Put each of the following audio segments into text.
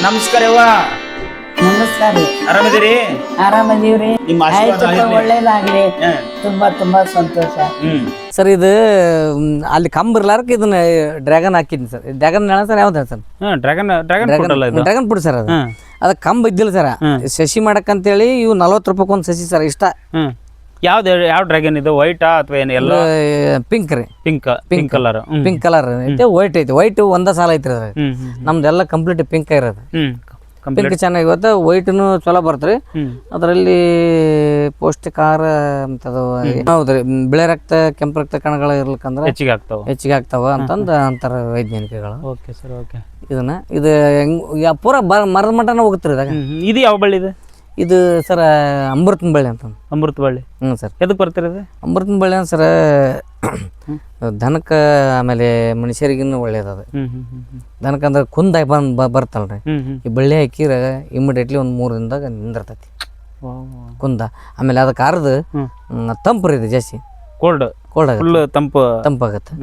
ನಮಸ್ಕಾರ ಯವ್ವ. ನಮಸ್ಕಾರ ರೀ. ಆರಾಮಿದ್ದೀರಿ? ಆರಾಮದೀವ್ರಿ. ನಿಮ್ಮ ಆಶೀರ್ವಾದ ಆಯ್ತು, ಆಗಿರ್ಲಿ. ಒಳ್ಳೇದಾಗ್ಲಿ. ತುಂಬಾ ಸಂತೋಷ. ಸರ್ ಇದು ಅಲ್ಲಿ ಕಂಬ ಇರ್ಲಾರಕ್ಕೆ ಇದನ್ನ ಡ್ರ್ಯಾಗನ್ ಹಾಕಿದ್ನಿ ಸರ್. ಡ್ರ್ಯಾಗನ್ ಸರ್ ಯಾವ್ದು ಸರ್? ಡ್ರ್ಯಾಗನ್ ಫ್ರೂಟ್ ಅಲ್ಲ ಇದು? Dragon fruit sir. ಅದು ಅದಕ್ಕೆ ಕಂಬ ಇದ್ದಿಲ್ಲ ಸರ್. ಸಸಿ ಮಾಡಕ್ಕಂತೇಳಿ ಇವು 40 ರೂಪಾಯಿ ಒಂದು ಸಸಿ ಸರ್. ಇಷ್ಟ ಯಾವ ಡ್ರ್ಯಾಗನ್ ಇದು? ವೈಟಾ ಅಥವಾ ಏನು? ಎಲ್ಲ ಪಿಂಕ್ ರೀ. Pink colour. ಪಿಂಕ್ ಕಲರ್ ಐತೆ, ವೈಟ್ ಐತೆ. ವೈಟ್ ಒಂದ ಸಾಲ ಐತ್ರಿ ಅದ್ರಾಗ. ನಮ್ದೆಲ್ಲ ಕಂಪ್ಲೀಟ್ ಪಿಂಕ್ ಇರೋದು. ಪಿಂಕ್ ಚೆನ್ನಾಗಿ ಇವತ್ತು ವೈಟ್ನು ಚಲೋ ಬರ್ತ್ರಿ. ಅದರಲ್ಲಿ ಪೌಷ್ಟಿಕಾರ ಅದು ಹೌದ್ರಿ. ಬಿಳೆ ರಕ್ತ ಕೆಂಪು ರಕ್ತ ಕಣಗಳು ಇರ್ಲಿಕ್ಕಂದ್ರೆ ಹೆಚ್ಚಿಗೆ ಆಗ್ತಾವ ಅಂತಂದು ಅಂತಾರ ವೈಜ್ಞಾನಿಕಗಳು. Okay sir, okay. ಇದು ಪೂರ ಮರದ ಮಟನ ಹೋಗ್ತಿರಿ ಇದಾಗ. ಇದು ಯಾವ ಬಳ್ಳಿ ಇದೆ? ಇದು ಸರ್ ಅಮೃತನ ಬಳ್ಳಿ ಅಂತ. ಅಮೃತ ಬಳ್ಳಿ? ಸರ್. ಎದಕ್ಕೆ ಬರ್ತಿರೋದು ಅಮೃತನ ಬಳ್ಳಿ ಅಂತ ಸರ್, ದನಕ್ಕೆ ಆಮೇಲೆ ಮನುಷ್ಯರಿಗಿನ್ನೂ ಒಳ್ಳೇದದು. ದನಕ್ಕೆ ಅಂದ್ರೆ ಕುಂದಾಗಿ ಬರ್ತಲ್ರಿ. ಈ ಬಳ್ಳಿ ಹಾಕಿರ ಇಮಿಡಿಯೇಟ್ಲಿ ಒಂದು 3 ದಿನದಾಗ ನಿಂದಿರ್ತೈತಿ ಕುಂದ. ಆಮೇಲೆ ಅದಕ್ಕೆ ಅರ್ದು ತಂಪು ರೀ, ಇದು ಜಾಸ್ತಿ ಕೋಲ್ಡ್ ತಂಪಾಗತ್ತೆ.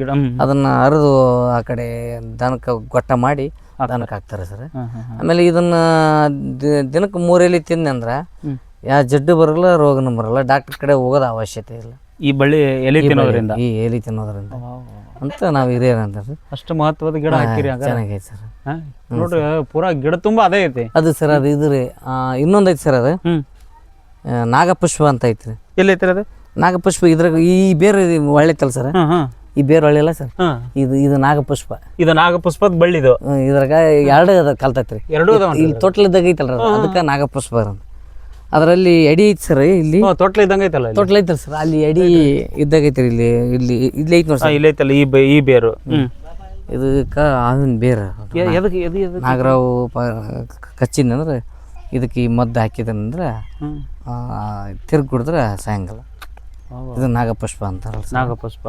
ಅದನ್ನ ಅರಿದು ಆ ಕಡೆ ದನಕ್ಕೆ ಗೊಟ್ಟ ಮಾಡಿ ದನಕ್ಕೆ ಹಾಕ್ತಾರೆ ಸರ್. ಆಮೇಲೆ ಇದನ್ನ ದಿನಕ್ಕೆ 3 ಎಲೆ ತಿಂದೆ ಅಂದ್ರೆ ಯಾವ ಜಡ್ಡು ಬರಲ್ಲ, ರೋಗನೂ ಬರಲ್ಲ. ಡಾಕ್ಟರ್ ಕಡೆ ಹೋಗೋದು ಅವಶ್ಯಕತೆ ಇಲ್ಲ. ಈ ಬಳ್ಳಿ ಎಲೆ ತಿನ್ನೋದ್ರಿಂದ ಅಂತ ನಾವು ಹಿರಿಯರ್ ಅಂತಾರೆ. ಅಷ್ಟು ಮಹತ್ವದ ಗಿಡ ಹಾಕಿರಿ. ಚೆನ್ನಾಗೈತೆ ಸರ್. ನೋಡ್ರಿ ಪೂರಾ ಗಿಡ ತುಂಬಾ ಅದೇ ಐತಿ. ಅದು ಸರ್ ಅದು ಇದು ರೀ. ಇನ್ನೊಂದು ಐತಿ ಸರ್, ಅದು ನಾಗಪುಷ್ಪ ಅಂತ ಐತ್ರಿ. ಎಲ್ಲಿ ಐತಿ ಅದು? ನಾಗಪುಷ್ಪ ಇದ್ರಾಗ ಈ ಬೇರೆ ಒಳ್ಳೆತಲ್ಲ ಸರ್. ಈ ಬೇರೆ ಒಳ್ಳೆಲ್ಲ ಸರ್. ಇದು ನಾಗಪುಷ್ಪ. ಇದು ನಾಗಪುಷ್ಪದ ಬಳ್ಳಿದು. ಇದ್ರಾಗ 2 ಅದ ಕಲ್ತೈತ್ರಿ. ಇಲ್ಲಿ ತೊಟ್ಲಿದ್ದಾಗ ಐತಲ್ರ, ಅದಕ್ಕೆ ನಾಗಪುಷ್ಪ ಅದರಲ್ಲಿ ಎಡಿ ಐತಿ ಸರ್. ಇಲ್ಲಿ ತೊಟ್ಲ ಇದ್ದಂಗ ಐತಲ್ಲ, ತೊಟ್ಲ ಐತಲ್ಲ ಸರ್. ಅಲ್ಲಿ ಎಡಿ ಇದ್ದಾಗ ಐತ್ರಿ. ಇಲ್ಲಿ ಐತಿ ನೋಡಿ. ಇಲ್ಲಿ ಐತಲ್ಲ ಈ ಬೇರು. ಇದಕ್ಕ ಆವಿನ ಬೇರು ನಾಗರಾವು ಕಚ್ಚಿದಂದ್ರೆ ಇದಕ್ಕೆ ಈ ಮದ್ದು ಹಾಕಿದಂದ್ರೆ ತಿರ್ಗಿ ಕುಡಿದ್ರೆ ಸಾಯಂಕಾಲ. ಇದು ನಾಗಪುಷ್ಪ ಅಂತಾರ. ನಾಗಪುಷ್ಪ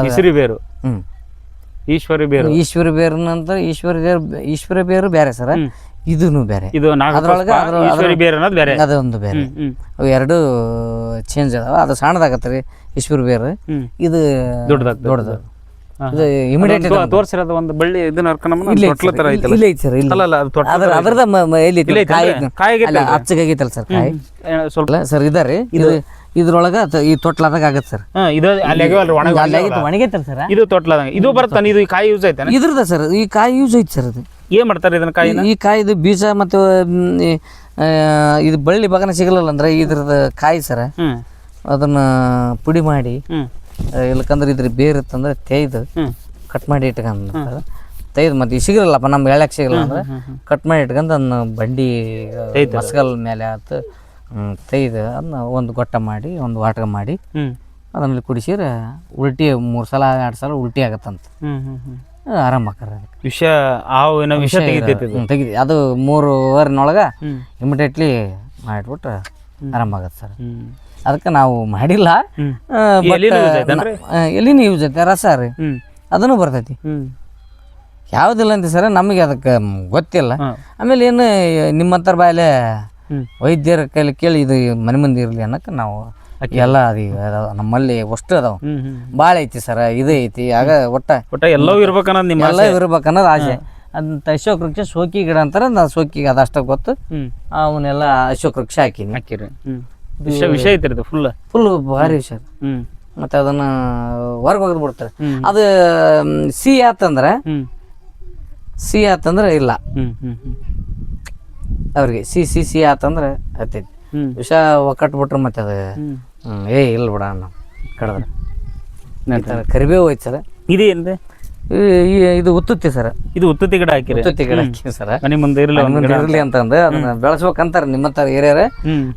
ಈಶ್ವರಿ ಬೇರು. ಈಶ್ವರಿ ಬೇರು. ಈಶ್ವರಿ ಬೇರು ನಂತರ ಈಶ್ವರ ಬೇರು ಬೇರೆ ಸರ್. ಇದೂನು ಬೇರೆ. ಇದು ಈಶ್ವರಿ ಬೇರು ಅನ್ನೋದು ಬೇರೆ, ಅದೊಂದು ಬೇರೆ. ಅವು 2 ಚೇಂಜ್ ಅದಾವ. ಅದು ಸಣ್ಣದಾಗತ್ತೆ ರೀ ಈಶ್ವರ ಬೇರು. ಇದು ದೊಡ್ಡದು. ಇದು ಇಮಿಡಿಯೇಟ್ ತೋರಿಸಿರೋದು ಒಂದು ಬಳ್ಳಿ. ಇದನ್ನ ಅದರದ ಹಚ್ಚಗಾಗೈತಲ್ಲ ಸರ್ ಕಾಯಿ. ಸ್ವಲ್ಪ ಸರ್ ಇದಾರೆ. ಇದ್ರೊಳಗ ಈ ತೊಟ್ಲದಾಗ ಆಗತ್ತೆ ಸರ್. ಒಣಗೈತಲ್ಲ ಸರ್. ಇದು ತೊಟ್ಲದಾಗ ಇದು ಬರ್ತಾನೆ. ಇದು ಕಾಯಿ ಯೂಸ್ ಐತೆ ಇದ್ರದ ಸರ್. ಈ ಕಾಯಿ ಯೂಸ್ ಐತಿ ಸರ್. ಅದು ಏನ್ ಮಾಡ್ತಾರೆ ಇದನ್ನ ಕಾಯಿ? ಈ ಕಾಯಿದು ಬೀಜ ಮತ್ತು ಇದು ಬಳ್ಳಿ ಬಗನ ಸಿಗಲ್ಲ ಅಂದ್ರೆ ಇದ್ರದ ಕಾಯಿ ಸರ. ಅದನ್ನ ಪುಡಿ ಮಾಡಿ, ಇಲ್ಲಕಂದ್ರೆ ಇದ್ರ ಬೇರೆ ಇತ್ತಂದ್ರೆ ತೆಯ್ದು ಕಟ್ ಮಾಡಿ ಇಟ್ಕೊಂಡ್ ತೆಯ್ದು, ಮತ್ತೆ ಈ ಸಿಗಲ್ಲಪ್ಪ ನಮ್ಗೆ ಹೇಳಕ್ ಸಿಗಲ್ಲ ಅಂದ್ರೆ ಕಟ್ ಮಾಡಿ ಇಟ್ಕೊಂಡು ಅದನ್ನ ಬಂಡಿ ಮಸ್ಗಲ್ ಮೇಲೆ ಆತು ತೆಯ್ದು ಅದನ್ನ ಒಂದು ಗೊಟ್ಟ ಮಾಡಿ ಒಂದು ವಾಟಕ ಮಾಡಿ ಅದನ್ನ ಕುಡಿಸಿದ್ರೆ ಉಲ್ಟಿ 3 ಸಲ 2 ಸಲ ಉಲ್ಟಿ ಆಗತ್ತಂತ. ಆರಾಮ ಆಕಾರ. ವಿಷ ತೆಗಿತಿ ಅದು 3 ಅವರ್ನೊಳಗೆ ಇಮಿಡಿಯೇಟ್ಲಿ ಮಾಡಿಬಿಟ್ರೆ ಆರಾಮಾಗತ್ತೆ ಸರ್. ಅದಕ್ಕೆ ನಾವು ಮಾಡಿಲ್ಲ. ಎಲ್ಲಿನೂ ಯೂಸ್ ಐತೆ. ರಸ ರೀ ಅದನ್ನು ಬರ್ತೈತಿ. ಯಾವುದಿಲ್ಲ ಅಂತ ಸರ್, ನಮಗೆ ಅದಕ್ಕೆ ಗೊತ್ತಿಲ್ಲ. ಆಮೇಲೆ ಏನು ನಿಮ್ಮಂತರ ಬಾಯಲ್ಲೇ ವೈದ್ಯರ ಕೈಲಿ ಕೇಳಿ ಇದು ಮನೆ ಮುಂದೆ ಇರಲಿ ಅನ್ನಕ್ಕೆ ನಾವು ಎಲ್ಲ ಅದಾವ ನಮ್ಮಲ್ಲಿ ಅಷ್ಟು ಅದಾವ. ಭಾಳ ಐತಿ ಸರ್. ಇದು ಐತಿ. ಆಗ ಒಟ್ಟ ಎಲ್ಲವೂ ಇರ್ಬೇಕನ್ನೋದು ನಿಮ್ಮ ಎಲ್ಲ ಇರ್ಬೇಕನ್ನೋದು ಆಸೆ. ಅದಂತ ಅಶೋಕ ವೃಕ್ಷ ಸೋಕಿ ಗಿಡ ಅಂತಾರೆ. ನಾನು ಸೋಕಿಗೆ ಅದಷ್ಟ ಗೊತ್ತು. ಅವನ್ನೆಲ್ಲ ಅಶೋಕ ವೃಕ್ಷ ಹಾಕಿರಿ. ವಿಷ ಐತಿ ಫುಲ್ ಭಾರಿ ವಿಷ. ಮತ್ತೆ ಅದನ್ನ ಹೊರಗೆ ಒಗೆದು ಬಿಡ್ತಾರೆ. ಅದು ಸಿಹಿ ಆತಂದ್ರೆ ಇಲ್ಲ ಅವ್ರಿಗೆ. ಸಿಹಿ ಆತಂದ್ರೆ ಹತ್ತೈತಿ. ವಿಷ ಒಕ್ಕಟ್ಬಿಟ್ರೆ ಮತ್ತೆ ಅದು ಇಲ್ಲ ಬಿಡ ನಾವು ಕಡದ್ರೆ. ಕರಿಬೇವು ಐತಿ ಸರ್. ಇದೇನಿದೆ? ಇದು ಉತ್ತುತ್ತಿ ಸರ್. ಇದು ಉತ್ತುತ್ತಿ ಗಿಡ ಹಾಕಿರಿ. ಉತ್ತುತ್ತಿ ಗಿಡ ಹಾಕಿ ಸರ್. ಮನೆ ಮುಂದೆ ಇರ್ಲಿ ಅಂತಂದು ಅದನ್ನ ಬೆಳೆಸ್ಬೇಕಂತಾರ ನಿಮ್ಮಂತ ಹಿರಿಯರ.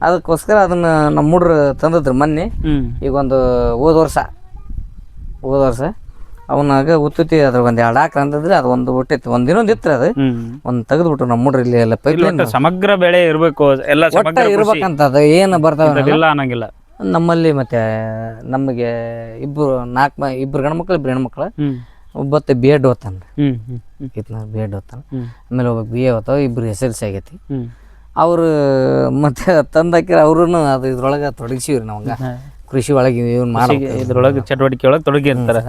ಅದಕ್ಕೋಸ್ಕರ ಅದನ್ನ ನಮ್ಮ ಹುಡ್ರು ತಂದದ್ರು ಮೊನ್ನೆ. ಈಗ ಒಂದು ಹೋದ ವರ್ಷ ಅವನಾಗ ಉತ್ತುತ್ತಿ ಅದ್ರ ಒಂದ್ 2 ಆಕ್ರ ಅಂತಂದ್ರೆ ಅದು ಒಂದು ಹುಟ್ಟೈತಿ. ಇನ್ನೊಂದು ಇತ್ತು. ಅದು ಒಂದು ತೆಗೆದ್ಬಿಟ್ರು ನಮ್ಮ ಹುಡ್ರು. ಇಲ್ಲಿ ಎಲ್ಲ ಪೈಪ್ ಸಮಗ್ರ ಬೆಳೆ ಇರ್ಬೇಕು, ಎಲ್ಲ ಇರ್ಬೇಕಂತ. ಅದು ಏನು ಬರ್ತಾವ ಅನ್ನಂಗಿಲ್ಲ ನಮ್ಮಲ್ಲಿ. ಮತ್ತೆ ನಮಗೆ ಇಬ್ರು ಗಂಡ್ಮಕ್ಳು 2 ಹೆಣ್ಮಕ್ಳು. ಒಬ್ಬತ್ತು ಬಿ ಎಡ್ ಓದ್ತಾನೆ. ಬಿ ಎಡ್ ಓದ್ತಾನೆ. ಆಮೇಲೆ ಒಬ್ಬ BA ಓದ್ತಾವ. 2 SLC ಆಗೈತಿ. ಅವರು ಮತ್ತೆ ತಂದಾಕಿರ ಅವ್ರೂ ಅದು ಇದ್ರೊಳಗೆ ತೊಡಗಿಸಿವ್ರಿ ನಾವಂಗ. ಕೃಷಿ ಒಳಗೆ ಇವನ್ ಇದ್ರೊಳಗೆ ಚಟುವಟಿಕೆ ಒಳಗೆ ತೊಡಗಿ ಇರ್ತಾರೆ.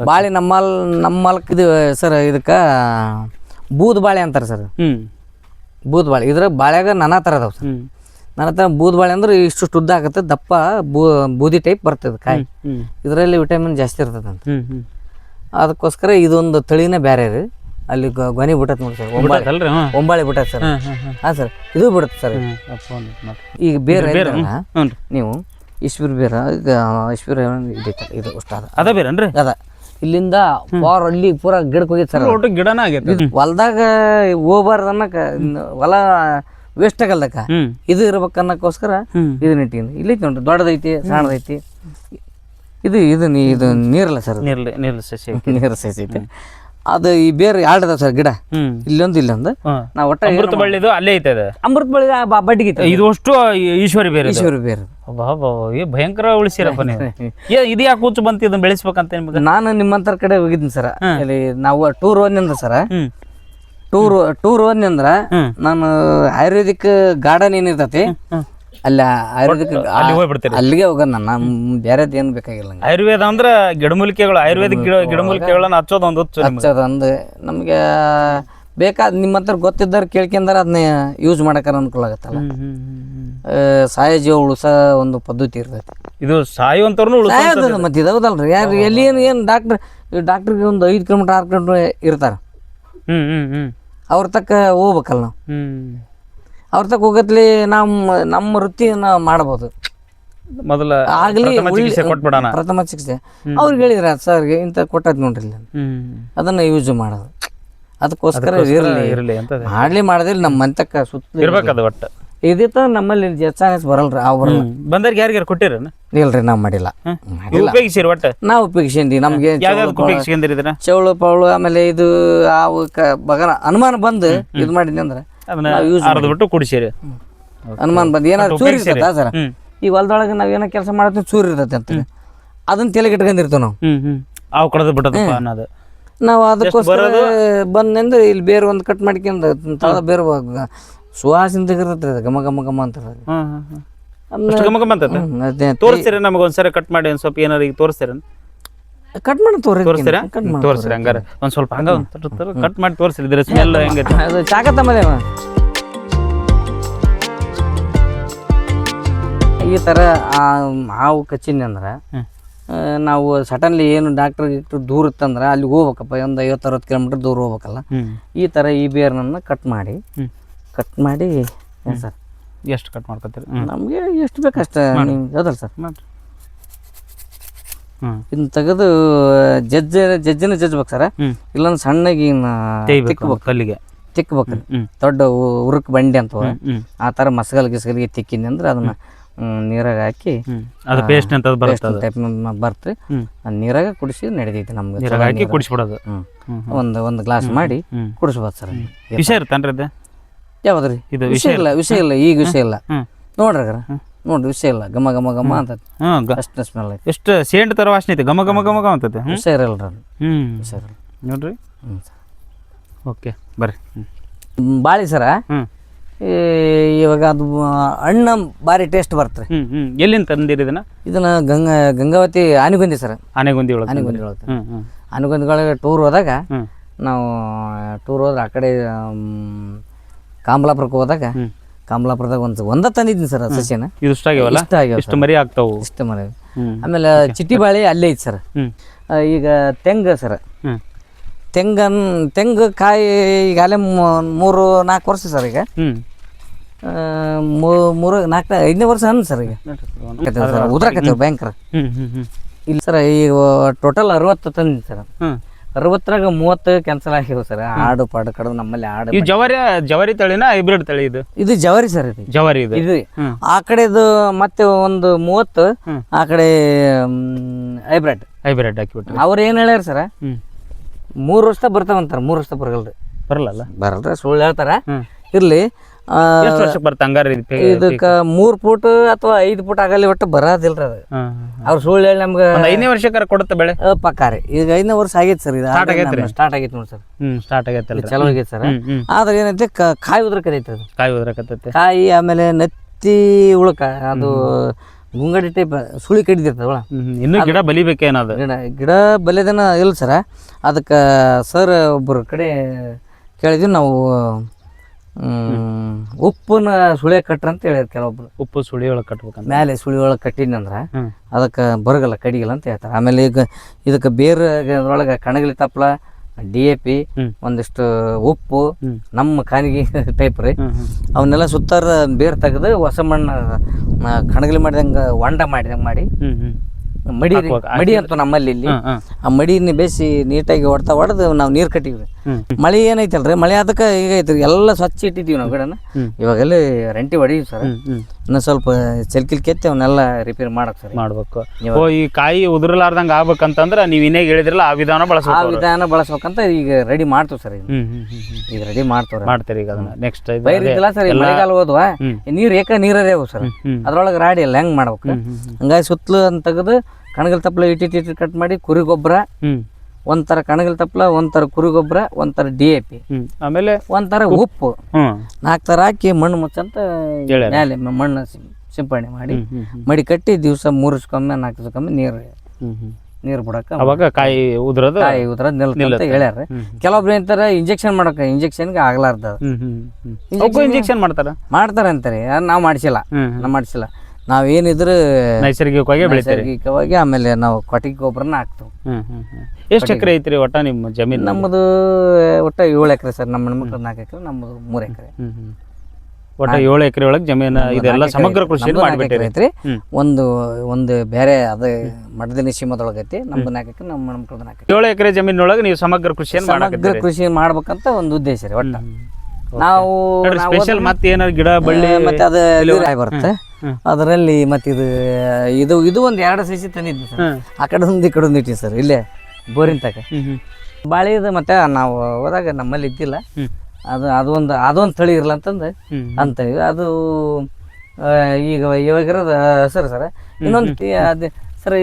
ಬಾಳೆ ನಮ್ಮ ಮಲ್ಕ್ ಇದು ಸರ್. ಇದಕ್ಕೆ ಬೂದ್ ಬಾಳೆ ಅಂತಾರೆ ಸರ್. ಬೂದ್ ಬಾಳೆ ಇದ್ರ ಬಾಳ್ಯಾಗ ನಾನಾ ಥರ ಅದಾವ ಸರ್. ನಾನಾ ಥರ ಬೂದ್ ಬಾಳೆ ಅಂದ್ರೆ ಇಷ್ಟು ಉದ್ದ ಆಗುತ್ತೆ, ದಪ್ಪ ಬೂದಿ ಟೈಪ್ ಬರ್ತದೆ ಕಾಯಿ. ಇದರಲ್ಲಿ ವಿಟಮಿನ್ ಜಾಸ್ತಿ ಇರ್ತದಂತ. ಅದಕ್ಕೋಸ್ಕರ ಇದೊಂದು ತಳಿನೇ ಬೇರೆ ರೀ. ಅಲ್ಲಿ ಗೊನೆ ಬಿಟ್ಟತ್ ನೋಡಿ ಸರ್, ಒಂಬಾಳೆ ಬಿಟ್ಟತ್ ಸರ್. ಹಾಂ ಸರ್, ಇದು ಬಿಡುತ್ತೆ ಸರ್. ಈಗ ಬೇರೆ ನೀವು ಈಶ್ವರ ಬೇರೆ, ಈಗ ಈಶ್ವರ ಇದು ಅಷ್ಟ ಅದ ಬೇರೇನ್ರಿ? ಅದ ಇಲ್ಲಿಂದ ಫಾರ್ ಅಲ್ಲಿ ಪೂರಾ ಗಿಡಕ್ಕೆ ಹೋಗಿತ್ತು ಸರ್. ಒಟ್ಟು ಗಿಡನ ಆಗೈತೆ. ಹೊಲ್ದಾಗ ಹೋಗ್ಬಾರ್ದು ಅನ್ನಕ, ಹೊಲ ವೇಸ್ಟ್ ಆಗಲ್ದಕ್ಕ ಇದು ಇರ್ಬೇಕು ಅನ್ನಕ್ಕೋಸ್ಕರ ಇದು ನೆಟ್ಟಿಂದ. ಇಲ್ಲಿ ನೋಡ್ರಿ, ದೊಡ್ಡದೈತಿ ಸಣ್ಣದೈತಿ. ಇದು ಇದು ಇದು ನೀರಲ್ಲ ಸರ್, ನೀರ್ಲ ಸಸಿ ನೀರು ಸಸಿ ಐತಿ. ಅದು ಈ ಬೇರೆ ಎರಡದ ಸರ್ ಗಿಡ, ಇಲ್ಲೊಂದು ಇಲ್ಲೊಂದು. ನಾವು ಒಟ್ಟ ಅಮೃತ ಬಳ್ಳಿದು ಅಲ್ಲೇ ಐತೆ ಅದು. ಅಮೃತ ಬಳ್ಳಿ ಬಡ್ಡಿಗೆ ಇದು ಅಷ್ಟು ಈಶ್ವರಿ ಬೇರೆ. ಈಶ್ವರಿ ಬೇರೆ ಭಯಂಕರ ಉಳಿಸಿರಪ್ಪ ನೀವು. ಇದು ಯಾಕೆ ಹುಚ್ಚು ಬಂತು ಇದನ್ನ ಬೆಳೆಸ್ಬೇಕಂತ ನಿಮ್ಗೆ? ನಾನು ನಿಮ್ಮಂತರ ಕಡೆ ಹೋಗಿದ್ದೀನಿ ಸರ್. ಇಲ್ಲಿ ನಾವು ಟೂರ್ ಹೋದ್ನಿಂದ ಸರ್, ಟೂರ್ ಹೋದ್ನಿಂದ್ರ ನಾನು ಆಯುರ್ವೇದಿಕ್ ಗಾರ್ಡನ್ ಏನಿರ್ತತಿ ಅಲ್ಲ, ಆಯುರ್ವೇದಿಕ್ ಅಲ್ಲಿಗೆ ಹೋಗೋಣ. ನಾನು ಬೇರೆದ್ ಏನು ಬೇಕಾಗಿಲ್ಲ. ಆಯುರ್ವೇದ ಅಂದ್ರೆ ಗಿಡಮೂಲಿಕೆಗಳು, ಆಯುರ್ವೇದಿಕ್ ಗಿಡಮೂಲಿಕೆಗಳನ್ನ ಹಚ್ಚೋದೊಂದು ನಮ್ಗೆ ಬೇಕಾದ ನಿಮ್ಮ ಹತ್ರ ಗೊತ್ತಿದ್ದಾರೆ ಕೇಳ್ಕೊಂಡಾರ ಅದನ್ನ ಯೂಸ್ ಮಾಡಕ್ಕಾರ ಅನುಕೂಲ ಆಗತ್ತಲ್ಲ. ಸಾಯಜೀವ ಉಳಿಸ ಒಂದು ಪದ್ಧತಿ ಇರ್ತೈತಿ. ಇದು ಸಾಯುವಂತವ್ರನ್ನು ಸಾಯೋದ ಮತ್ತೆ ಇದಾವದಲ್ರಿ. ಯಾರು ಎಲ್ಲಿ ಏನು ಡಾಕ್ಟ್ರಿಗೆ ಒಂದು 5 ಕಿಲೋಮೀಟರ್ 6 ಕಿಲೋಮೀಟರ್ ಇರ್ತಾರ. ಅವ್ರ ತಕ್ಕ ಹೋಗ್ಬೇಕಲ್ಲ ನಾವು. ಅವ್ರ ತಕ್ಕ ಹೋಗತ್ಲಿ ನಮ್ಮ ವೃತ್ತಿನ ಮಾಡ್ಬೋದು. ಮೊದಲ ಆಗ್ಲಿ ಕೊಟ್ಬಿಡೋಣ ಪ್ರಥಮ ಚಿಕಿತ್ಸೆ ಅವ್ರಿಗೆ ಹೇಳಿದ್ರ ಸರ್ಗೆ ಇಂಥ ಕೊಟ್ಟದ್ ನೋಡ್ರಿ, ಅದನ್ನ ಯೂಸ್ ಮಾಡೋದು. ಅದಕ್ಕೋಸ್ಕರ ಇರಲಿ ಮಾಡ್ಲಿ ಮಾಡೋದಿಲ್ಲ. ನಮ್ಮ ಮಂತಕ್ಕ ಸುತ್ತ ಇರ್ಬೇಕದು ಒಟ್ಟು ಇದಿತ್ತ. ನಮ್ಮಲ್ಲಿ ಎಸ್ ಬರಲ್ರಿ. ಅವ್ ಬರಲ್ಲ. ಬಂದವ್ರಿಗೆ ಯಾರಿಗಾರು ಕೊಟ್ಟಿರ? ಇಲ್ರಿ, ನಾವ್ ಮಾಡಿಲ್ಲ. ಉಪಯೋಗಿಸಿರಿ ಒಟ್ಟು? ನಾವು ಉಪಯೋಗಿಸಿದ್ವಿ. ನಮ್ಗೆ ಚೌಳು ಪೌಳು ಆಮೇಲೆ ಇದು ಅವು ಬಗನ ಅನುಮಾನ ಬಂದು ಇದು ಮಾಡಿದ್ನಿ ಅಂದ್ರೆ ಬಿಟ್ಟು ಕುಡಿಸಿರಿ. ಅನುಮಾನ ಬಂದು ಏನಾದ್ರು ಚೂರಿ ಇರ್ತದ ಸರ್. ಈ ಹೊಲದೊಳಗೆ ನಾವ್ ಏನೋ ಕೆಲಸ ಮಾಡತ್ತೀವಿ, ಚೂರಿ ಇರ್ತೈತೆ ಅಂತ ಅದನ್ನ ತಲೆಗೆ ಇಟ್ಕೊಂಡಿರ್ತೀವಿ ನಾವು. ಅವು ಕಡದ್ ಬಿಟ್ಟದಪ್ಪ ಅನ್ನೋದು ನಾವು. ಅದಕ್ಕೋಸ್ಕರ ಬಂದ್ರೆ ಇಲ್ಲಿ ಬೇರೆ ಒಂದು ಕಟ್ ಮಾಡ್ಕೊಂಡು ತಳ ಬೇರೆ ಸುವಾಸನೆ ತೆಗಿರ್ತೈತಿ. ಘಮ ಘಮ ಘಮ ಅಂತ ತೋರಿಸ್ತೀರ ನಮಗೆ ಒಂದ್ಸರಿ ಕಟ್ ಮಾಡಿ ಒಂದ್ ಸ್ವಲ್ಪ ಏನಾರ ಈಗ ತೋರಿಸ್ತೀರ? ಕಟ್ ಮಾಡಿ ತೋರಿಸ್ತೀರ? ತೋರಿಸ್ರಿ ಹಂಗಾರ ಒಂದ್ ಸ್ವಲ್ಪ ಹಂಗ ಕಟ್ ಮಾಡಿ ತೋರಿಸ್ರಿ. ಇದ್ರ ಸ್ಮೆಲ್ ಹೆಂಗೈತಿ? ಅದು ಚಾಕತ್ತಮ್ಮದೇವ ಈ ಥರ ಹಾವು ಕಚ್ಚಿನಿ ಅಂದ್ರೆ ನಾವು ಸಡನ್ಲಿ ಏನು ಡಾಕ್ಟರ್ ದೂರ ಇತ್ತಂದ್ರೆ ಅಲ್ಲಿ ಹೋಗ್ಬೇಕಪ್ಪ, ಒಂದು 50-60 ಕಿಲೋಮೀಟರ್ ದೂರ ಹೋಗ್ಬೇಕಲ್ಲ. ಈ ಥರ ಈ ಬೇರ್ನನ್ನು ಕಟ್ ಮಾಡಿ ಸರ್. ಎಷ್ಟು ಕಟ್ ಮಾಡ್ಕೊತೀರಿ? ನಮಗೆ ಎಷ್ಟು ಬೇಕಷ್ಟ ಅದಲ್ಲ ಸರ್. ಇದನ್ನ ತೆಗೆದು ಜಜ್ಜಿನ ಜಜ್ಬೇಕು ಸರ್. ಇಲ್ಲೊಂದು ಸಣ್ಣಗೆ ಕಲ್ಲಿಗೆ ತಿಕ್ಬೇಕು. ದೊಡ್ಡ ಉರುಕ್ ಬಂಡಿ ಅಂತ ಆ ಥರ ಮಸಗಲ್ಗೆ ತಿಕ್ಕಿನಿ ಅಂದ್ರೆ ಅದನ್ನ ನೀರಾಗ ಹಾಕಿ ಅದು ಪೇಸ್ಟ್ ಅಂತ ಟೈಪ್ ಬರ್ತ್ರಿ. ನೀರಾಗ ಕುಡಿಸಿ ನಡೆದೈತಿ ನಮ್ಗೆ. ಹಾಕಿ ಕುಡಿಸ್ಬಿಡೋದು. ಒಂದು ಗ್ಲಾಸ್ ಮಾಡಿ ಕುಡಿಸ್ಬೋದು ಸರ್. ವಿಷ ಇರ್ತೇನ್ರಿ? ಯಾವ್ದ್ರಿ? ಇದು ವಿಷಯ ಇಲ್ಲ. ಈಗ ವಿಷಯ ಇಲ್ಲ ನೋಡ್ರಿ. ನೋಡ್ರಿ ವಿಷಯ ಇಲ್ಲ. ಘಮ ಘಮ ಘಮ ಅಂತ ಅಷ್ಟ ಸ್ಮೆಲ್ ಐತಿ. ಎಷ್ಟು ಸೇಂಟ್ ತರ ವಾಸನೆ ಐತಿ. ಘಮ ಘಮ ಘಮ ಘಮ ಅಂತೈತೆ. ವಿಷಯ ಇರಲ್ರಿ ಅದು. ವಿಷಯ ಇರಲ್ಲ ನೋಡ್ರಿ. ಓಕೆ ಬರ್ರಿ. ಬಾಳಿ ಸರ ಇವಾಗ ಅದು ಹಣ್ಣ ಭಾರಿ ಟೇಸ್ಟ್ ಬರ್ತ್ರಿ. ಎಲ್ಲಿಂದ ತಂದಿರಿ ಇದನ್ನ ಗಂಗಾವತಿ ಆನೆಗೊಂದಿ ಸರ್. ಆನೆಗೊಂದಿ ಆನೆಗೊಂದಿಗಳಿಗೆ ಟೂರ್ ಹೋದಾಗ ನಾವು ಹೋದ್ರೆ ಆ ಕಡೆ ಕಾಮಲಾಪುರಕ್ಕೆ ಹೋದಾಗ ಕಾಮಲಾಪುರದಾಗ ಒಂದ ತಂದಿದ್ದೀನಿ ಸರ್ ಸಸಿನ. ಇಷ್ಟ ಆಗ್ಯಾವ. ಇಷ್ಟು ಮರಿ ಆಗ್ತಾವು. ಇಷ್ಟು ಮರಿ. ಆಮೇಲೆ ಚಿಟ್ಟಿ ಬಾಳಿ ಅಲ್ಲೇ ಐತಿ ಸರ್. ಈಗ ತೆಂಗು ಸರ್. ತೆಂಗು ಕಾಯಿ ಈಗ ಅಲ್ಲೇ 3-4 ವರ್ಷ ಸರ್. ಈಗ 3-4-5ನೇ ವರ್ಷ ಅನ್ ಸರ್. ಈಗ ಉದ್ರಾಕತ್ತೇವೆ ಭಯಂಕರ. ಇಲ್ಲ ಸರ್, ಈಗ ಟೋಟಲ್ 60 ತಂದಿದ್ದೀನಿ ಸರ್. 60ರಾಗ 30 ಕ್ಯಾನ್ಸಲ್ ಆಗಿವೆ ಸರ್. ಆಡು ಪಾಡು ಕಡದು ನಮ್ಮಲ್ಲಿ ಆಡು. ಜವಾರಿ ತಳಿನ ಹೈಬ್ರಿಡ್ ತಳಿ? ಇದು ಜವಾರಿ ಸರ್. ಇದು ಜವಾರಿ ಇದು ಆ ಕಡೆದು ಮತ್ತೆ ಒಂದು 30 ಆ ಕಡೆ ಹೈಬ್ರಿಡ್ ಹಾಕಿಬಿಟ್ರಿ. ಅವ್ರು ಏನ್ ಹೇಳ್ಯಾರ ಸರ್, 3 ವರ್ಷ ಬರ್ತಾವಂತಾರ. 3 ವರ್ಷ ಬರಲ್ರಿ ಸುಳ್ಳು ಹೇಳ್ತಾರ. ಇರ್ಲಿ, ಎಷ್ಟು ವರ್ಷಕ್ಕೆ ಬರ್ತ ಹಂಗಾರ? ಇದಕ್ಕ 3 ಫೂಟ್ ಅಥವಾ 5 ಫೂಟ್ ಆಗಲಿ ಒಟ್ಟು ಬರೋದಿಲ್ರಿ ಅದು. ಅವ್ರು ಸುಳ್ಳು ಹೇಳಿ ನಮ್ಗೆ 5ನೇ ವರ್ಷಕ್ಕಾರ ಕೊಡುತ್ತೆ ಬೆಳೆ ಪಕ್ಕಾರಿ. ಈಗ 5ನೇ ವರ್ಷ ಆಗೈತಿ ಸರ್. ಇದು ಸ್ಟಾರ್ಟ್ ಆಗೈತಿ ನೋಡಿ ಸರ್. ಸ್ಟಾರ್ಟ್ ಆಗೈತೆ, ಚಲೋ ಆಗೈತಿ ಸರ್. ಆದ್ರೆ ಏನೈತಿ, ಕಾಯಿ ಉದ್ರಕತೈತಿ ಅದು. ಕಾಯಿ ಆಮೇಲೆ ನತ್ತಿ ಉಳ್ಕ ಅದು ಗುಂಗಡಿ ಟೈಪ್ ಸುಳಿ ಕಡಿದಿರ್ತದ. ಇನ್ನು ಗಿಡ ಬಲಿಬೇಕೇನದು? ಗಿಡ ಬಲಿದನ ಇಲ್ಲ ಸರ. ಅದಕ್ಕೆ ಸರ್ ಒಬ್ಬರ ಕಡೆ ಕೇಳಿದ್ವಿ ನಾವು. ಉಪ್ಪನ ಸುಳಿ ಕಟ್ರ ಅಂತ ಹೇಳ್ಯಾರ ಕೆಲವೊಬ್ರು. ಉಪ್ಪು ಸುಳಿ ಒಳಗೆ ಕಟ್ಬೇಕಂತ. ಮೇಲೆ ಸುಳಿ ಒಳಗೆ ಕಟ್ಟಿದ್ನಂದ್ರ ಅದಕ್ಕೆ ಬರಗಲ್ಲ ಕಡಿಗಲ್ಲ ಅಂತ ಹೇಳ್ತಾರೆ. ಆಮೇಲೆ ಈಗ ಇದಕ್ಕೆ ಬೇರೆ ಅದ್ರೊಳಗೆ ಕಣಗಲಿ ತಪ್ಪಲ, DAP, ಒಂದಿಷ್ಟು ಉಪ್ಪು, ನಮ್ಮ ಕಾನಿಗೆ ಟೈಪ್ ರೀ, ಅವನ್ನೆಲ್ಲ ಸುತ್ತಾರ ಬೇರ್ ತೆಗೆದು ಹೊಸ ಮಣ್ಣು ಕಣಗಲಿ ಮಾಡಿದಂಗೆ ಹೊಂಡ ಮಾಡಿದಂಗೆ ಮಾಡಿ ಮಡಿ ಮಡಿ ಅಂತ ನಮ್ಮಲ್ಲಿ ಇಲ್ಲಿ ಆ ಮಡಿನ ಬೇಸಿ ನೀಟಾಗಿ ಹೊಡೆದು ನಾವು ನೀರು ಕಟ್ಟಿವ್ರಿ. ಮಳೆ ಏನೈತಲ್ರಿ, ಮಳೆ ಅದಕ್ಕೆ ಈಗ ಐತ್ರಿ ಎಲ್ಲ ಸ್ವಚ್ಛ ಇಟ್ಟಿದ್ದೀವಿ ನಾವು ಗಿಡನ. ಇವಾಗೆಲ್ಲ ರಂಟಿ ಹೊಡೀವಿ ಸರ್. ಇನ್ನು ಸ್ವಲ್ಪ ಚಲ್ಕಿಲ್ ಕೆತ್ತಿ ಅವನ್ನೆಲ್ಲ ರಿಪೇರ್ ಮಾಡಕ್ ಸರ್ ಮಾಡ್ಬೇಕು. ಈ ಕಾಯಿ ಉದುರಲಾರ್ದಂಗ ಆಗ್ಬೇಕಂತಂದ್ರ ನೀವ್ ಇನ್ನೇಗ್ ಹೇಳಿದ್ರಲ್ಲ ಆ ವಿಧಾನ ಬಳಸ್ಬೇಕು. ಆ ವಿಧಾನ ಬಳಸ್ಬೇಕಂತ ಈಗ ರೆಡಿ ಮಾಡ್ತೀವಿ ಸರ್. ಈಗ ರೆಡಿ ಮಾಡ್ತೀರಿ ಈಗ ಅದನ್ನ ನೆಕ್ಸ್ಟ್ ಬೈರಿಲ್ಲ ಸರ್. ಮಳೆಗಾಲ ಹೋದ್ವಾ ನೀರ್ ನೀರೇ ಅವು ಸರ್, ಅದ್ರೊಳಗೆ ರಾಡಿ ಎಲ್ಲ ಹೆಂಗ್ ಮಾಡ್ಬೇಕು. ಹಂಗಾಗಿ ಸುತ್ತಲು ಅಂತ ತೆಗೆದು ಕಣಗಲ್ ತಪ್ಪಲ ಇಟ್ಟಿಟ್ಟು ಕಟ್ ಮಾಡಿ ಕುರಿ ಗೊಬ್ಬರ, ಒಂಥರ ಕಣಗಲ್ ತಪ್ಪಲ, ಒಂಥರ ಕುರಿ ಗೊಬ್ಬರ, ಒಂಥರ DAP, ಆಮೇಲೆ ಒಂಥರ ಉಪ್ಪು 4 ಥರ ಹಾಕಿ ಮಣ್ಣು ಮುಚ್ಚಂತ ಮೇಲೆ ಮಣ್ಣು ಸಿಂಪಡಣೆ ಮಾಡಿ ಮಡಿ ಕಟ್ಟಿ ದಿವಸ 3 ದಿವಸಕ್ಕೊಮ್ಮೆ 4 ದಿವಸಕ್ಕೊಮ್ಮೆ ನೀರು ಬಿಡಕ ಅವಾಗ ಕಾಯಿ ಉದ್ರದ ನಿಲ್ತಂತ ಹೇಳ್ಯಾರ. ಕೆಲವೊಬ್ರು ಏನಂತಾರ ಇಂಜೆಕ್ಷನ್ ಮಾಡಕ, ಇಂಜೆಕ್ಷನ್ಗೆ ಆಗ್ಲಾರ್ದ ಇಂಜೆಕ್ಷನ್ ಮಾಡ್ತಾರ ಅಂತಾರೆ. ನಾವ್ ಮಾಡಿಸಿಲ್ಲ, ನಾವೇನಿದ್ರು ನೈಸರ್ಗಿಕವಾಗಿ ಆಮೇಲೆ ನಾವು ಕೊಟ್ಟಿಗೆ ಗೊಬ್ಬರನ ಹಾಕ್ತೇವೆ. ಎಷ್ಟು ಎಕರೆ ಐತ್ರಿ ಒಟ್ಟ ನಿಮ್ಮ ಜಮೀನು? ನಮ್ಮದು ಒಟ್ಟ 7 ಎಕರೆ ಸರ್. ನಮ್ಮ ಹೆಣ್ಮಕ್ಳು 4 ಎಕರೆ, ನಮ್ಮದು 3 ಎಕರೆ. ಒಟ್ಟ 7 ಎಕರೆ ಒಳಗೆ ಜಮೀನು ಇದೆಲ್ಲ ಸಮಗ್ರ ಕೃಷಿ ಐತ್ರಿ. ಒಂದು ಬೇರೆ ಅದ ಮಠದಿನ ಸೀಮದೊಳಗೈತಿ. ನಮ್ದು 4 ಎಕರೆ, ನಮ್ಮ ಹೆಣ್ಮಕ್ಳದ್ದು 4 ಎಕರೆ. 7 ಎಕರೆ ಜಮೀನೊಳಗೆ ನೀವು ಸಮಗ್ರ ಕೃಷಿ ಮಾಡ್ಬೇಕಂತ ಒಂದು ಉದ್ದೇಶ ರೀ. ಒಟ್ಟ ನಾವು ಸ್ಪೆಷಲ್ ಮತ್ತೆ ಏನಾದ್ರು ಗಿಡ ಬಳ್ಳಿ ಮತ್ತೆ ಅದು ಬರುತ್ತೆ ಅದರಲ್ಲಿ. ಮತ್ತೆ ಇದು ಒಂದು 2 ಸಸಿ ತಂದಿದ್ವಿ ಸರ್. ಆ ಕಡೆ ಒಂದು ಈ ಕಡೆ ಒಂದು ಇಟ್ಟಿ ಸರ್, ಇಲ್ಲೇ ಬೋರಿನ ತಕ ಬಾಳಿದ. ಮತ್ತೆ ನಾವು ಹೋದಾಗ ನಮ್ಮಲ್ಲಿ ಇದ್ದಿಲ್ಲ, ಅದೊಂದು ತಳಿ ಇರಲ್ಲ ಅಂತಂದು ಅಂತೀವಿ. ಅದು ಇವಾಗಿರೋದು ಹಸರು ಸರ್. ಇನ್ನೊಂದು ಅದು ಸರ್,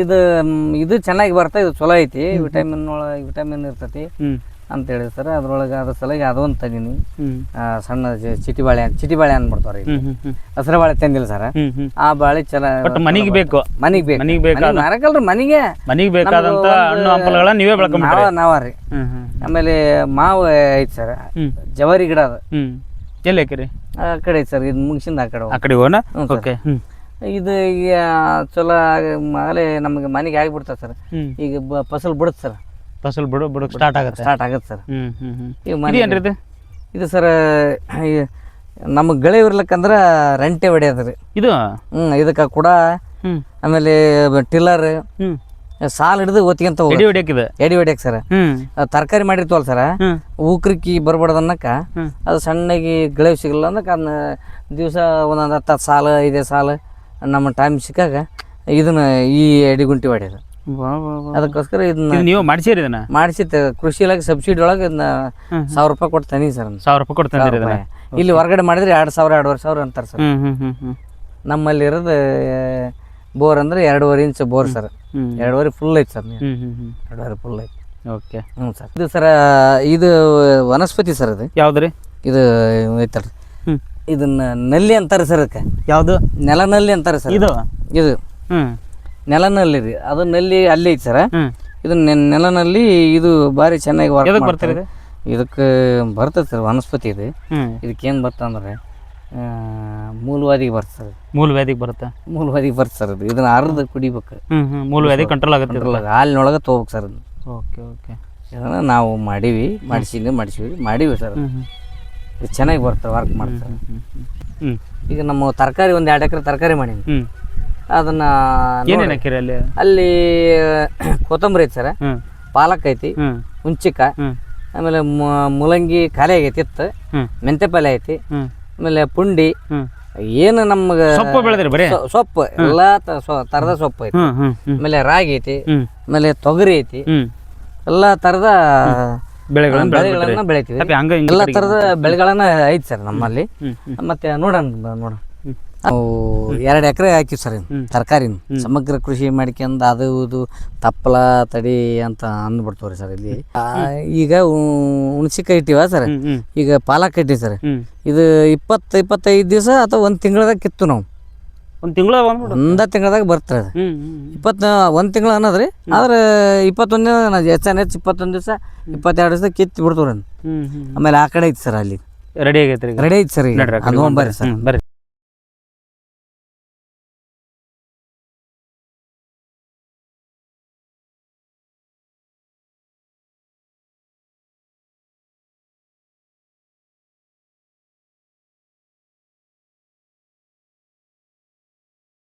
ಇದು ಚೆನ್ನಾಗಿ ಬರ್ತಾ, ಇದು ಚಲೋ ಐತಿ, ವಿಟಮಿನ್ ಇರ್ತೈತಿ ಅಂತ ಹೇಳಿದ್ರು ಸರ್. ಅದ್ರೊಳಗೆ ಅದ್ರ ಸಲುವಾಗಿ ಅದೊಂದು ತಂದೀನಿ. ಸಣ್ಣ ಚಿಟಿ ಬಾಳೆ ಅನ್ಬಿಡ್ತಾವ್ರಿ. ಹಸಿರು ಬಾಳೆ ತಂದಿಲ್ಲ ಸರ್. ಆ ಬಾಳೆ ಚಲೋ ಮನಿಗೆ ಬೇಕು, ಮಾರಕಲ್ರಿ, ಮನಿಗೆ ಬೇಕಾದಂತ ಹಣ್ಣು ಹಂಪಲುಗಳನ್ನ ನೀವೇ ಬೆಳ್ಕೊಂಡ್ರಿ. ನಾವ್ರಿ. ಆಮೇಲೆ ಮಾವು ಐತಿ ಸರ್, ಜವಾರಿ ಗಿಡ ಅದ. ಎಲ್ಲಿ ಹಾಕಿರಿ? ಆ ಕಡೆ ಐತಿ ಸರ್, ಇದು ಮುಗಿಸಿಂದ ಆ ಕಡೆ ಹೋಗೋಣ. ಓಕೆ. ಇದು ಈಗ ಚಲೋ ಆಗಲೇ ನಮಗೆ ಮನೆಗೆ ಆಗಿಬಿಡ್ತದೆ ಸರ್. ಈಗ ಫಸಲ್ ಬಿಡುತ್ತೆ ಸರ್. ಫಸಲ್ ಬಿಡೋಕೆ ಸ್ಟಾರ್ಟ್ ಆಗತ್ತೆ ಸರ್. ಇದು ಸರ್ ನಮಗೆ ಗಳೆ ಇರ್ಲಕ್ಕಂದ್ರೆ ರಂಟೆ ಹೊಡೆಯೋದ್ರಿ ಇದು. ಇದಕ್ಕೆ ಕೂಡ ಆಮೇಲೆ ಟಿಲ್ಲರ್ ಸಾಲ್ ಹಿಡಿದು ಓದ್ಕೊಂತ ಎಡಿ ಹೊಡ್ಯಾಕ ಸರ್. ತರಕಾರಿ ಮಾಡಿರ್ತೀವಲ್ಲ ಸರ್, ಊಕ್ರಿಕಿ ಬರ್ಬಾರ್ದು ಅನ್ನಕ್ಕ ಅದು ಸಣ್ಣಗೆ ಗಳೆ ಸಿಗಲ್ಲ ಅನ್ನಕ್ಕೆ ಅದನ್ನ ದಿವಸ ಒಂದೊಂದು 10 ಸಾಲು 5 ಸಾಲು ನಮ್ಮ ಟೈಮ್ ಸಿಕ್ಕಾಗ ಇದನ್ನ ಈ ಎಡಿ ಗುಂಟಿ ಹೊಡ್ಯೋದು. ಅದಕ್ಕೋಸ್ಕರ ಇದನ್ನ ನೀವು ಮಾಡಿಸಿರಿ? ಇದನ್ನ ಮಾಡಿಸಿತ್ತು ಕೃಷಿ ಇಲಾಖೆ ಸಬ್ಸಿಡಿ ಒಳಗೆ ಇದನ್ನ 1000 ರೂಪಾಯಿ ಕೊಟ್ಟು ತಂದಿ ಸರ್. 1000 ರೂಪಾಯಿ ಕೊಟ್ಟು ತಂದಿರಿ? ಇಲ್ಲಿ ಹೊರಗಡೆ ಮಾಡಿದ್ರೆ 2000 2500 ಅಂತಾರೆ ಸರ್. ನಮ್ಮಲ್ಲಿ ಇರೋದು ಬೋರ್ ಅಂದ್ರೆ 2.5 ಇಂಚ್ ಬೋರ್ ಸರ್. 2.5 ಫುಲ್ ಐತಿ ಸರ್. 2.5 ಫುಲ್ ಐತಿ. ಓಕೆ. ಸರ್ ಇದು ಸರ್, ಇದು ವನಸ್ಪತಿ ಸರ್. ಇದು ಯಾವ್ದ್ರಿ? ಇದು ಐತಲ್ರಿ, ಇದನ್ನ ನಲ್ಲಿ ಅಂತಾರೆ ಸರ್. ಅದಕ್ಕೆ ಯಾವ್ದು? ನೆಲನಲ್ಲಿ ಅಂತಾರೆ ಸರ್. ಇದು ನೆಲನಲ್ಲಿ ರೀ. ಅದು ನಲ್ಲಿ ಅಲ್ಲಿ ಐತಿ ಸರ್. ಇದು ನೆಲನಲ್ಲಿ ಇದು ಭಾರಿ ಚೆನ್ನಾಗಿ ವರ್ಕ್ ಮಾಡ್ತಾರೆ. ಇದಕ್ಕೆ ಬರ್ತದೆ ಸರ್ ವನಸ್ಪತಿ. ಇದು ಇದಕ್ಕೇನು ಬರ್ತಂದ್ರೆ ಮೂಲವಾದಿಗೆ ಬರ್ತದೆ. ಮೂಲವಾದಿಗೆ ಬರುತ್ತೆ ಸರ್. ಇದು ಇದನ್ನ ಅರ್ಧ ಕುಡಿಬೇಕು. ಮೂಲವಾದಿ ಕಂಟ್ರೋಲ್ ಆಗುತ್ತೆ. ಹಾಲಿನೊಳಗೆ ತೊಗೋಬೇಕು ಸರ್. Okay okay. ಇದನ್ನ ನಾವು ಮಾಡಿವಿ ಸರ್. ಇದು ಚೆನ್ನಾಗಿ ಬರ್ತದೆ, ವರ್ಕ್ ಮಾಡ್ತಾರೆ. ಈಗ ನಮ್ಮ ತರಕಾರಿ ಒಂದು 2 ಎಕರೆ ತರಕಾರಿ ಮಾಡೀನಿ. ಅದನ್ನ ಅಲ್ಲಿ ಕೊತ್ತಂಬರಿ ಐತಿ ಸರ್, ಪಾಲಕ್ ಐತಿ, ಹುಂಚಿಕಾಯಿ, ಆಮೇಲೆ ಮೂಲಂಗಿ ಖಾಲಿ ಆಗೈತಿ, ಮೆಂತೆ ಪಲ್ಯ ಐತಿ, ಆಮೇಲೆ ಪುಂಡಿ, ಏನು ನಮ್ಗೆ ಸೊಪ್ಪು ಎಲ್ಲಾ ತರದ ಸೊಪ್ಪು ಐತಿ. ಆಮೇಲೆ ರಾಗಿ ಐತಿ, ಆಮೇಲೆ ತೊಗರಿ ಐತಿ, ಎಲ್ಲಾ ತರದ ಬೆಳೆಗಳನ್ನ ಬೆಳಿತೀವಿ. ಎಲ್ಲಾ ತರದ ಬೆಳೆಗಳನ್ನ ಐತಿ ಸರ್ ನಮ್ಮಲ್ಲಿ. ಮತ್ತೆ ನೋಡೋಣ ನಾವು 2 ಎಕರೆ ಹಾಕಿವಿ ಸರ್ ತರಕಾರಿನ. ಸಮಗ್ರ ಕೃಷಿ ಮಾಡ್ಕೊಂಡ್ ಅದು ಇದು ತಪ್ಪಲ ತಡಿ ಅಂತ ಅಂದ್ಬಿಡ್ತವ್ರಿ ಸರ್. ಇಲ್ಲಿ ಈಗ ಹುಣಸಿಕಾಯಿ ಇಟ್ಟಿವ ಸರ್, ಈಗ ಪಾಲಕ್ ಇಟ್ಟಿವಿ ಸರ್. ಇದು 20-25 ದಿವಸ ಅಥವಾ 1 ತಿಂಗಳದಾಗ ಕಿತ್ತು ನಾವು. 1 ತಿಂಗಳದಾಗ ಬರ್ತಾರೆ. 1 ತಿಂಗಳ ಅನ್ನೋದ್ರಿ. ಆದ್ರೆ 21 ದಿನ ಹೆಚ್ಚು 21 ದಿವಸ 22 ದಿವಸ ಕಿತ್ತು ಬಿಡ್ತವ್ರಿ. ಆಮೇಲೆ ಆ ಕಡೆ ಐತಿ ಸರ್, ಅಲ್ಲಿ ರೆಡಿ ಆಗೈತ್ರಿ ಈಗ ರೆಡಿ ಐತಿ ಸರ್ ಈಗ ನಡ್ರಿ ಆ ಕಡೆ ಅದು ಬರ್ರಿ ಸರ್ ಬರ್ರಿ